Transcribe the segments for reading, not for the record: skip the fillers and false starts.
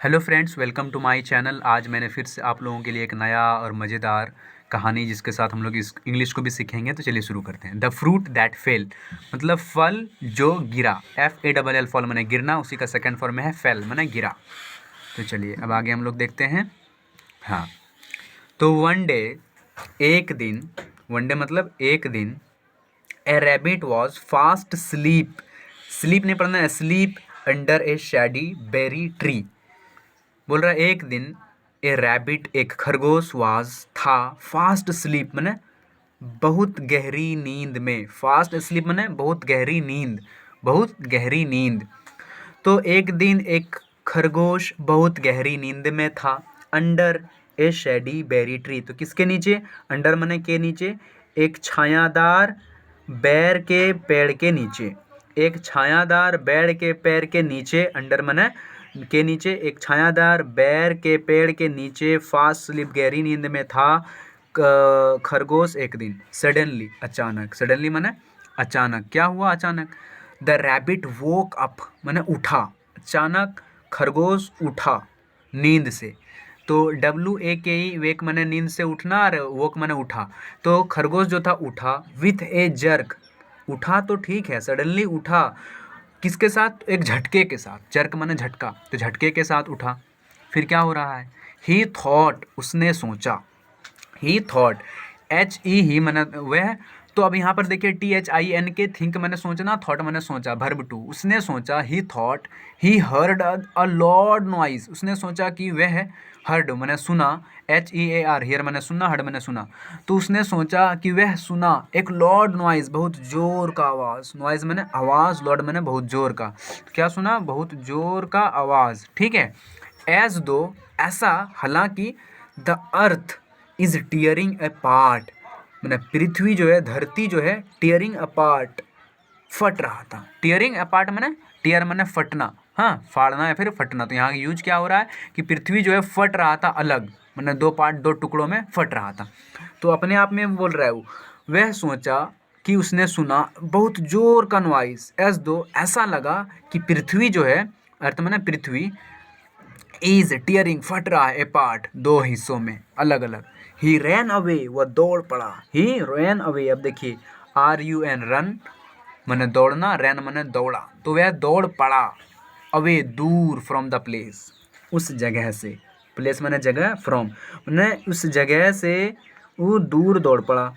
Hello friends, welcome to my channel. आज मैंने फिर से आप लोगों के लिए एक नया और मज़ेदार कहानी जिसके साथ हम लोग इस इंग्लिश को भी सीखेंगे। तो चलिए शुरू करते हैं। द फ्रूट दैट फेल, मतलब फल जो गिरा। FALL फल माने गिरना, उसी का सेकंड फॉर्म में है फेल माने गिरा। तो चलिए अब आगे हम लोग देखते हैं। हाँ, तो वन डे, एक दिन, वन डे मतलब एक दिन, a rabbit was fast sleep, sleep नहीं पढ़ना है, sleep under a shady berry tree. बोल रहा है एक दिन ए रैबिट, एक खरगोश, वाज था, फास्ट स्लीप माने बहुत गहरी नींद में। फास्ट स्लीप माने बहुत गहरी नींद, बहुत गहरी नींद। तो एक दिन एक खरगोश बहुत गहरी नींद में था। अंडर ए शेडी बेरी ट्री, तो किसके नीचे? अंडर माने के नीचे, एक छायादार बेर के पेड़ के नीचे। एक छायादार बेर के पेड़ के नीचे, अंडर माने के नीचे, एक छायादार बेर के पेड़ के नीचे फास्ट स्लीप गहरी नींद में था खरगोश एक दिन। सडनली अचानक, सडनली माने अचानक। क्या हुआ अचानक? द रैबिट वोक अप माने उठा। अचानक खरगोश उठा नींद से। तो WAKE वेक माने नींद से उठना और वोक माने उठा। तो खरगोश जो था उठा विथ ए जर्क। उठा तो ठीक है, सडनली उठा किसके साथ? एक झटके के साथ। जर्क माने झटका, तो झटके के साथ उठा। फिर क्या हो रहा है? ही थॉट, उसने सोचा। ही थॉट, HE ही माने वह। तो अब यहाँ पर देखिए THINK, थिंक मैंने सोचना, थॉट मैंने सोचा, वर्ब टू। उसने सोचा, he thought, he heard a loud noise. उसने सोचा कि वह, हर्ड मैंने सुना, HEAR, हियर मैंने सुना, हर्ड मैंने सुना। तो उसने सोचा कि वह सुना एक लॉर्ड नॉइज, बहुत जोर का आवाज़। नॉइज मैंने आवाज़, लॉर्ड मैंने बहुत जोर का। तो क्या सुना? बहुत जोर का आवाज़, ठीक है। एज दो, ऐसा, हालांकि, the earth is tearing a part, मैंने पृथ्वी जो है, धरती जो है, टीयरिंग अपार्ट, फट रहा था। टीयरिंग अपार्ट मैंने, टीयर मैंने फटना, हाँ, फाड़ना या फिर फटना। तो यहाँ यूज क्या हो रहा है कि पृथ्वी जो है फट रहा था अलग, मैंने दो पार्ट, दो टुकड़ों में फट रहा था। तो अपने आप में बोल रहा है वो। वह सोचा कि उसने सुना बहुत जोर का नॉइस, एज दो, ऐसा लगा कि पृथ्वी जो है, अर्थ मैंने पृथ्वी, इज टीयरिंग, फट रहा है, अपार्ट, दो हिस्सों में, अलग अलग। ही रैन अवे, वह दौड़ पड़ा। ही रैन अवे, अब देखिए RUN, रन मैंने दौड़ना, रैन मैंने दौड़ा, तो वह दौड़ पड़ा। अवे, दूर, फ्रॉम द प्लेस, उस जगह से। प्लेस मैंने जगह, फ्रॉम मैंने उस जगह से वो दूर दौड़ पड़ा।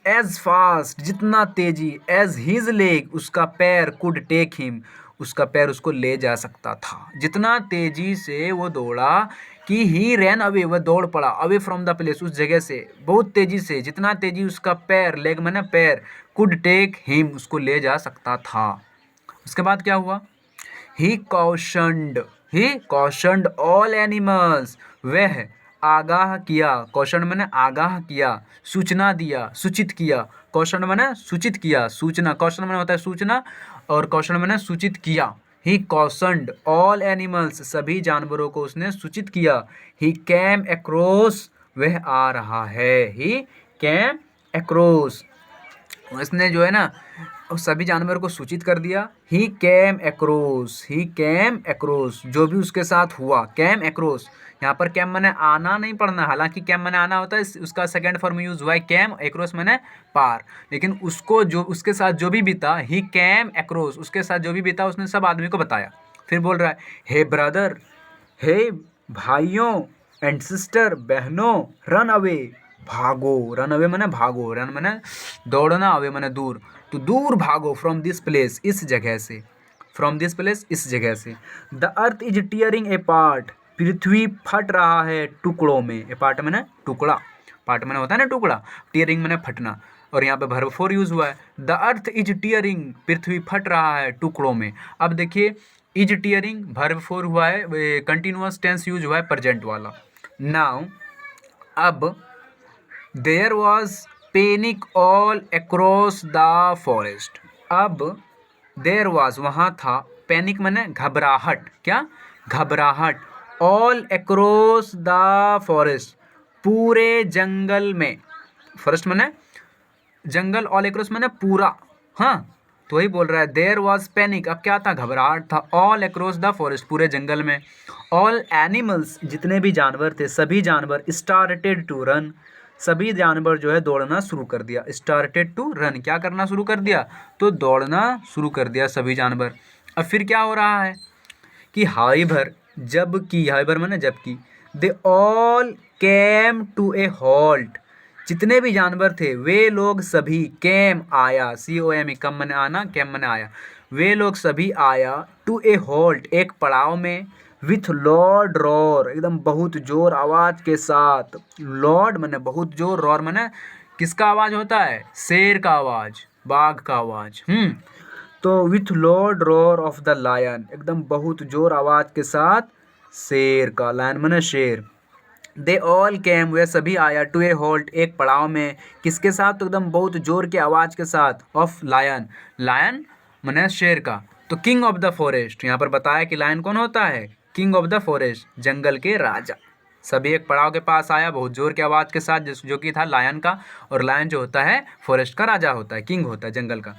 एज फास्ट, जितना तेजी, एज हिज लेग, उसका पैर, कुड टेक हिम, उसका पैर उसको ले जा सकता था। जितना तेजी से वो दौड़ा कि ही रैन अवे, वह दौड़ पड़ा, अवे फ्रॉम द प्लेस, उस जगह से, बहुत तेजी से, जितना तेजी उसका पैर, लेग मैंने पैर, कुड टेक हिम, उसको ले जा सकता था। उसके बाद क्या हुआ? ही कॉशन्ड, ही कॉशन्ड ऑल एनिमल्स, वह आगाह किया। कौशल मैंने आगाह किया, सूचना दिया, सूचित किया। कौशल मैंने सूचित किया, सूचना, कौशल मैंने होता है सूचना, और कौशल मैंने सूचित किया। ही कॉशन्ड ऑल एनिमल्स, सभी जानवरों को उसने सूचित किया। ही कैम अक्रॉस, वह आ रहा है। ही कैम अक्रॉस, उसने जो है ना सभी जानवरों को सूचित कर दिया। ही कैम एक्रोस, ही कैम एक्रोस, जो भी उसके साथ हुआ। कैम एक्रोस, यहाँ पर कैम मैंने आना नहीं पढ़ना, हालांकि कैम मैंने आना होता है, उसका सेकंड फॉर्म यूज हुआ है कैम, एक्रोस मैंने पार। लेकिन उसको जो उसके साथ जो भी बीता, ही कैम एक्रोस, उसके साथ जो भी बीता उसने सब आदमी को बताया। फिर बोल रहा है, हे ब्रदर, हे भाइयों, एंड सिस्टर, बहनों, रन अवे, भागो। रन अवे मैंने भागो, रन मैंने दौड़ना, अवे मैंने दूर, तो दूर भागो, फ्रॉम दिस प्लेस, इस जगह से, फ्रॉम दिस प्लेस, इस जगह से। The earth is tearing apart, पृथ्वी फट रहा है टुकड़ों में। ए पार्ट मैंने टुकड़ा, पार्ट मैंने होता है ना टुकड़ा, टीयरिंग मैंने फटना, और यहाँ पे वर्ब 4 यूज हुआ है। द अर्थ इज टीयरिंग, पृथ्वी फट रहा है टुकड़ों में। अब देखिए इज टीयरिंग, वर्ब 4 हुआ है, कंटिन्यूअस टेंस यूज हुआ है, प्रेजेंट वाला। नाउ, अब, there was panic all across the forest. अब देयर वॉज, वहाँ था, पैनिक मैंने घबराहट, क्या? घबराहट, ऑल अक्रॉस द फॉरेस्ट, पूरे जंगल में। फॉरेस्ट मैंने जंगल, ऑल अक्रॉस मैंने पूरा, हाँ, तो वही बोल रहा है देयर वॉज पैनिक, अब क्या था, घबराहट था, ऑल अक्रॉस द फॉरेस्ट, पूरे जंगल में, ऑल एनिमल्स, जितने भी जानवर थे, सभी जानवर, स्टार्टेड टू रन, सभी जानवर जो है दौड़ना शुरू कर दिया, स्टार्टेड टू रन, क्या करना शुरू कर दिया, तो दौड़ना शुरू कर दिया सभी जानवर। अब फिर क्या हो रहा है कि हाइवर, जबकि, हाइवर माने जबकि, they all came to a halt, जितने भी जानवर थे वे लोग सभी, कैम आया, COM कम मने आना, कैम मने आया, वे लोग सभी आया, टू ए हॉल्ट, एक पड़ाव में, विथ लॉर्ड रॉर, एकदम बहुत जोर आवाज के साथ, लॉर्ड मने बहुत जोर, रॉर मने किसका आवाज होता है, शेर का आवाज, बाघ का आवाज। तो with loud roar of the lion, एकदम बहुत जोर आवाज के साथ शेर का, लायन मने शेर। दे ऑल कैम, वे सभी आया, टू ए होल्ट, एक पड़ाव में, किसके साथ, तो एकदम बहुत जोर के आवाज के साथ, ऑफ लायन, लायन मने शेर का। तो किंग ऑफ द फॉरेस्ट, यहाँ पर बताया कि लायन कौन होता है, किंग ऑफ द फॉरेस्ट, जंगल के राजा। सभी एक पड़ाव के पास आया बहुत जोर की आवाज के साथ, जो कि था लायन का, और लायन जो होता है फॉरेस्ट का राजा होता है, किंग होता है जंगल का।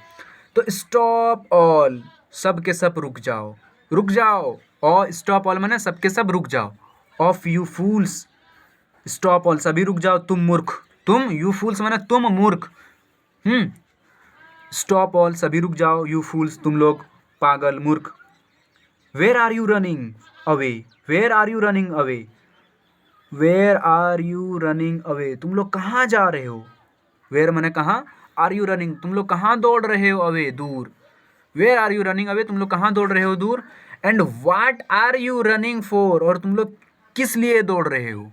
तो स्टॉप ऑल, सब के सब रुक जाओ, रुक जाओ, और स्टॉप ऑल माने सब के सब रुक जाओ, of you fools, stop all सभी रुक जाओ, तुम मूर्ख, तुम, यू फूल्स माने तुम मूर्ख, स्टॉप ऑल सभी रुक जाओ, यू फूल्स तुम लोग पागल मूर्ख, where are you running away, where are you running away, where are you running away, तुम लोग कहाँ जा रहे हो, वेयर माने कहाँ, आर यू रनिंग तुम लोग कहाँ दौड़ रहे हो, अवे दूर, where are you running away तुम लोग कहाँ दौड़ रहे हो दूर, and what are you running for, और तुम लोग किस लिए दौड़ रहे हो,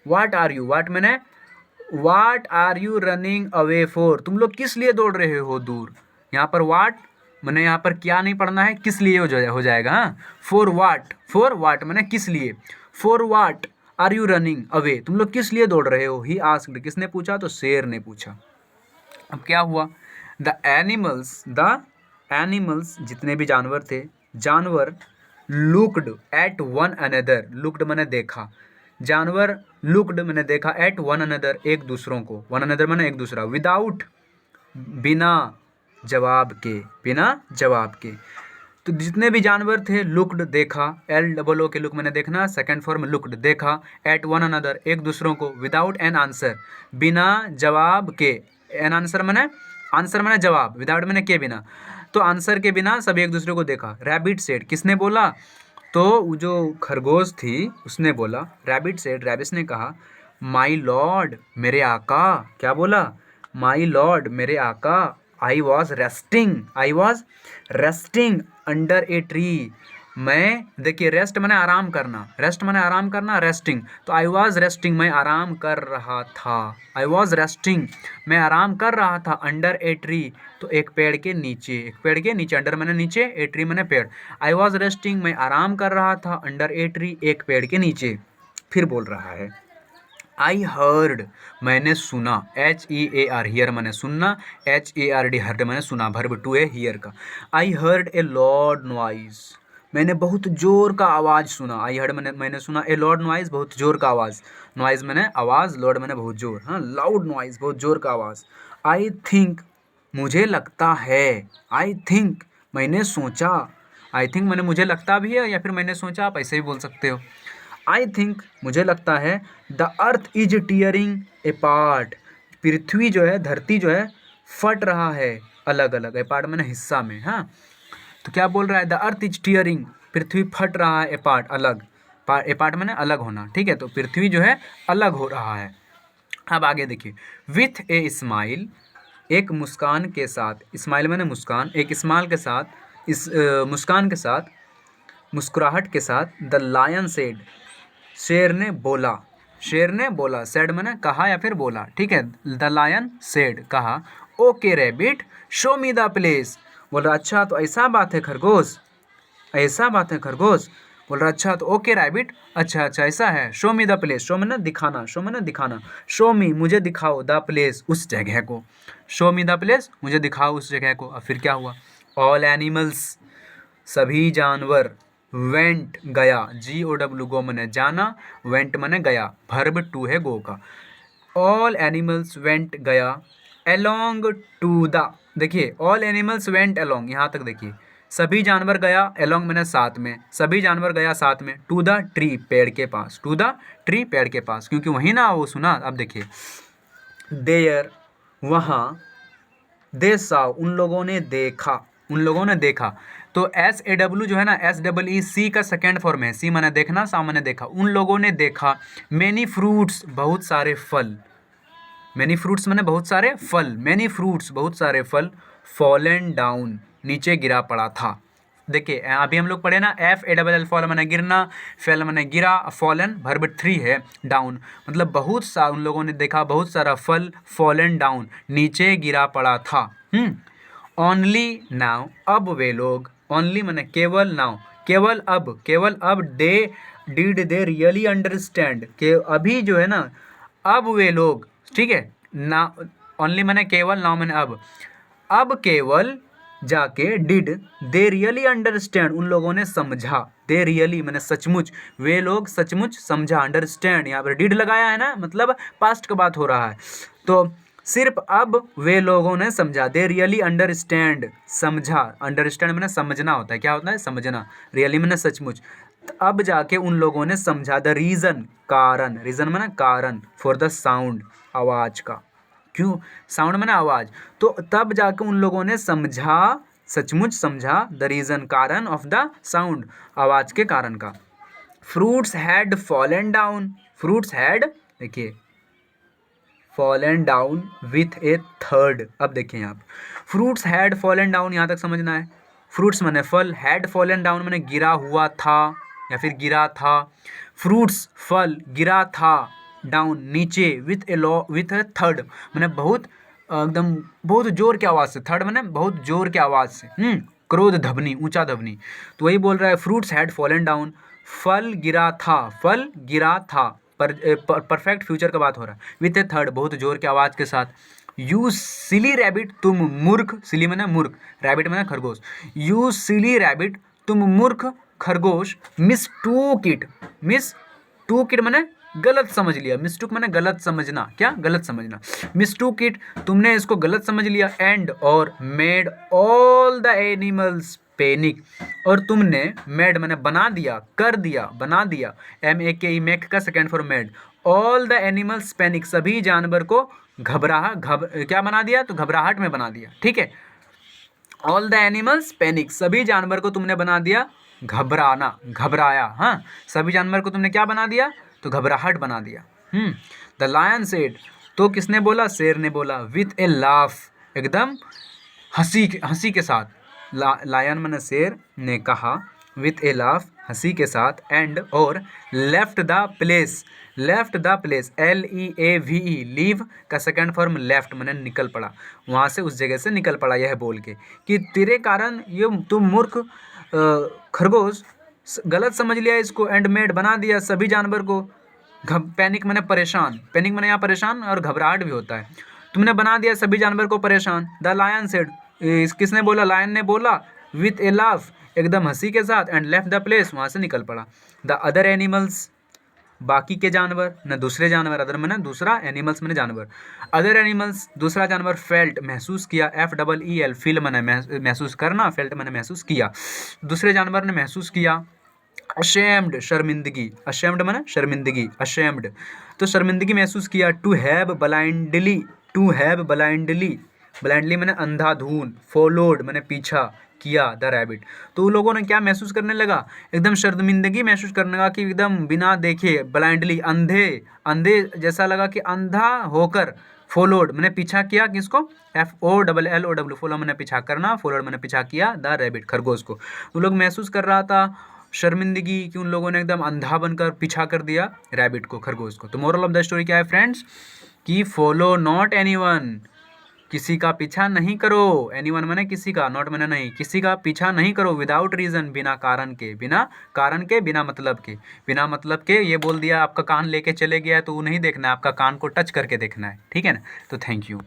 वाट आर यू, वाट मैंने, what are you running away for, तुम लोग किस लिए दौड़ रहे हो दूर, यहाँ पर वाट मैंने, यहाँ पर क्या नहीं पढ़ना है, किस लिए हो जाएगा, हाँ, फॉर वाट मैंने किस लिए, for what are you running away, तुम लोग किस लिए दौड़ रहे हो, ही आस्क्ड, किसने पूछा, तो शेर ने पूछा। अब क्या हुआ, द एनिमल्स जितने भी जानवर थे, जानवर, looked at one another, looked मैंने देखा, जानवर लुक्ड मैंने देखा, एट वन अनदर एक दूसरों को, वन अनदर मैंने एक दूसरा, विदाउट बिना जवाब के, बिना जवाब के। तो जितने भी जानवर थे, लुक्ड देखा, LOO के लुक मैंने देखना, सेकंड फॉर्म लुक्ड देखा, एट वन अनदर एक दूसरों को, विदाउट एन आंसर बिना जवाब के, एन आंसर मैंने जवाब, विदाउट मैंने के बिना, तो आंसर के बिना सभी एक दूसरे को देखा। रैबिट सेड, किसने बोला, तो वो जो खरगोश थी उसने बोला, रैबिट सेड, रैबिट ने कहा, माई लॉर्ड मेरे आका, क्या बोला, माई लॉर्ड मेरे आका, I was resting under a tree, मैं, देखिए रेस्ट मैंने आराम करना, रेस्ट मैंने आराम करना, रेस्टिंग, तो आई वॉज रेस्टिंग मैं आराम कर रहा था, आई वॉज रेस्टिंग मैं आराम कर रहा था, अंडर ए ट्री तो एक पेड़ के नीचे, एक पेड़ के नीचे, अंडर मैंने नीचे, ए ट्री मैंने पेड़, आई वॉज रेस्टिंग मैं आराम कर रहा था, अंडर ए ट्री एक पेड़ के नीचे। फिर बोल रहा है, आई हर्ड मैंने सुना, HEAR हियर मैंने सुनना, HARD हर्ड मैंने सुना, वर्ब टू है हियर का। I heard a Lord noise, मैंने बहुत जोर का आवाज़ सुना, आई हर्ड मैंने सुना, ए लॉर्ड नॉइज बहुत जोर का आवाज़, नॉइज मैंने आवाज़, लॉर्ड मैंने बहुत जोर, हाँ, लाउड नॉइज बहुत जोर का आवाज़। आई थिंक मुझे लगता है, आई थिंक मैंने सोचा, आई थिंक मैंने मुझे लगता भी है, या फिर मैंने सोचा, आप ऐसे भी बोल सकते हो। आई थिंक मुझे लगता है, the earth is tearing apart, पृथ्वी जो है, धरती जो है फट रहा है अलग अलग, ए पार्ट मैंने हिस्सा में, हाँ, तो क्या बोल रहा है, द अर्थ इज टीयरिंग, पृथ्वी फट रहा है, ए पार्ट अलग, ए पार्ट मैंने अलग होना, ठीक है, तो पृथ्वी जो है अलग हो रहा है। अब आगे देखिए, विथ ए स्माइल, एक मुस्कान के साथ, स्माइल मैंने मुस्कान, एक स्माइल के साथ, इस मुस्कान के साथ, मुस्कुराहट के साथ, द लायन सेड, शेर ने बोला, शेर ने बोला, सेड मैंने कहा या फिर बोला, ठीक है, द लायन सेड कहा, okay rabbit show me the place, बोल रहा अच्छा तो ऐसा बात है खरगोश, ऐसा बात है खरगोश, बोल रहा अच्छा तो ओके रैबिट, अच्छा अच्छा ऐसा है, show me the place, show मैंने दिखाना, शो मैंने दिखाना, शो मी मुझे दिखाओ, द प्लेस उस जगह को, शो मी द प्लेस मुझे दिखाओ उस जगह को। अब फिर क्या हुआ, ऑल एनिमल्स सभी जानवर, वेंट गया, GOW गो मैंने जाना, वेंट मैंने गया, वर्ब टू है गो का, ऑल एनिमल्स वेंट गया, अलोंग टू द देखिए ऑल एनिमल्स वेंट अलोंग, यहाँ तक देखिए सभी जानवर गया, अलोंग मैंने साथ में, सभी जानवर गया साथ में, टू द ट्री पेड़ के पास, टू द ट्री पेड़ के पास, क्योंकि वहीं ना वो सुना। अब देखिए देयर वहाँ, दे साव उन लोगों ने देखा, उन लोगों ने देखा। तो SAW जो है ना, SEE का सेकेंड फॉर्म है, सी मैंने देखना, सा मैंने देखा। उन लोगों ने देखा मैनी फ्रूट्स बहुत सारे फल, मैनी फ्रूट्स मैंने बहुत सारे फल, मैनी फ्रूट्स बहुत सारे फल, फॉलन डाउन नीचे गिरा पड़ा था। देखिए अभी हम लोग पढ़े ना, FALL फॉल मैंने गिरना, फेल मैंने गिरा, फॉलन वर्ब 3 है, डाउन मतलब बहुत सा, उन लोगों ने देखा बहुत सारा फल, फॉलन डाउन नीचे गिरा पड़ा था। ओनली नाउ अब वे लोग, ओनली मैंने केवल, नाउ केवल अब, केवल अब, they did they really understand के अभी जो है ना, अब वे लोग, ठीक है ना, ओनली मैंने केवल, नाउ मैंने अब केवल जाके डिड दे रियली अंडरस्टैंड उन लोगों ने समझा, दे रियली मैंने सचमुच, वे लोग सचमुच समझा, अंडरस्टैंड यहाँ पर डिड लगाया है ना, मतलब पास्ट का बात हो रहा है। तो सिर्फ अब वे लोगों ने समझा, दे रियली अंडरस्टैंड, समझा, अंडरस्टैंड मैंने समझना होता है, क्या होता है समझना, रियली मैंने सचमुच, अब जाके उन लोगों ने समझा, द रीज़न कारण, रीज़न मैंने कारण, फॉर द साउंड आवाज़ का, क्यों साउंड मैंने आवाज़, तो तब जाके उन लोगों ने समझा, सचमुच समझा, द रीज़न कारण ऑफ द साउंड आवाज़ के कारण का। Fruits had fallen down, fruits had देखिए फॉलन डाउन विथ ए थर्ड। अब देखिए यहाँ फ्रूट्स हैड फॉलन डाउन, यहाँ तक समझना है। फ्रूट्स मैंने फल, हैड फॉलन डाउन मैंने गिरा हुआ था या फिर गिरा था, फ्रूट्स फल गिरा था, डाउन नीचे, विथ ए थर्ड मैंने बहुत एकदम बहुत जोर की आवाज़ से, थर्ड मैंने बहुत जोर की आवाज़ से, क्रोध ध्वनि, ऊंचा ध्वनि। तो वही बोल रहा है फ्रूट्स हैड फॉलन डाउन, फल गिरा था, फल गिरा था, परफेक्ट फ्यूचर का बात हो रहा है, विथ ए थर्ड बहुत जोर की आवाज़ के साथ। यू सिली रैबिट तुम मूर्ख, सिली मैंने मूर्ख, रैबिट मैंने खरगोश, यू सिली रैबिट तुम मूर्ख खरगोश, मिस टूक इट, मिस टूक इट मैंने गलत समझ लिया, मिस्टूक मैंने गलत समझना, क्या गलत समझना, मिस्टूक इट तुमने इसको गलत समझ लिया, एंड और made all the animals panic, और तुमने मेड मैंने बना दिया, कर दिया, बना दिया, MAKE मेक का second form made, all the animals panic सभी जानवर को क्या बना दिया, तो घबराहट में बना दिया, ठीक है। ऑल द एनिमल्स पैनिक सभी जानवर को तुमने बना दिया घबराना, घबराया, हाँ सभी जानवर को तुमने क्या बना दिया, तो घबराहट बना दिया। द लायन सेड तो किसने बोला, शेर ने बोला, विथ ए लाफ एकदम हंसी के साथ, लायन मैंने शेर ने कहा, विथ ए लाफ हंसी के साथ, एंड और left the place, left the place LEAVE leave का सेकेंड फॉर्म लेफ्ट मैंने निकल पड़ा, वहाँ से उस जगह से निकल पड़ा, यह बोल के कि तेरे कारण ये तुम मूर्ख खरगोश गलत समझ लिया इसको, एंड मेड बना दिया सभी जानवर को, पैनिक मैंने परेशान, पैनिक मैंने यहाँ परेशान और घबराहट भी होता है, तुमने बना दिया सभी जानवर को परेशान। द लायन सेड किसने बोला, लायन ने बोला, विथ ए लाफ एकदम हंसी के साथ, एंड लेफ्ट द प्लेस वहाँ से निकल पड़ा। द अदर एनिमल्स बाकी के जानवर, न दूसरे जानवर, अदर मैंने दूसरा, एनिमल्स मैंने जानवर, अदर एनिमल्स दूसरा जानवर, फेल्ट महसूस किया, FEEL फील मैंने महसूस करना, फेल्ट मैंने महसूस किया, दूसरे जानवर ने महसूस किया। अशेम्ड शर्मिंदगी, अशेम्ड मैंने शर्मिंदगी, अशेम्ड तो शर्मिंदगी महसूस किया। To have blindly, to have blindly, blindly मैंने अंधाधुन, फॉलोड मैंने पीछा किया द रैबिट, तो उन लोगों ने क्या महसूस करने लगा, एकदम शर्मिंदगी महसूस करने लगा कि एकदम बिना देखे, ब्लाइंडली अंधे, अंधे जैसा लगा कि अंधा होकर, फॉलोड मैंने पीछा किया किसको, FOLLOW फॉलो मैंने पीछा करना, फॉलोड मैंने पीछा किया द रैबिट खरगोश को। तो लोग महसूस कर रहा था शर्मिंदगी कि उन लोगों ने एकदम अंधा बनकर पीछा कर दिया रैबिट को, खरगोश को। तो मोरल ऑफ द स्टोरी क्या है फ्रेंड्स, कि फॉलो नॉट एनीवन, किसी का पीछा नहीं करो, एनीवन मैंने किसी का, नॉट मैंने नहीं, किसी का पीछा नहीं करो, विदाउट रीज़न बिना कारण के, बिना कारण के, बिना मतलब के, बिना मतलब के ये बोल दिया आपका कान लेके चले गया तो वो नहीं देखना है, आपका कान को टच करके देखना है, ठीक है ना। तो थैंक यू।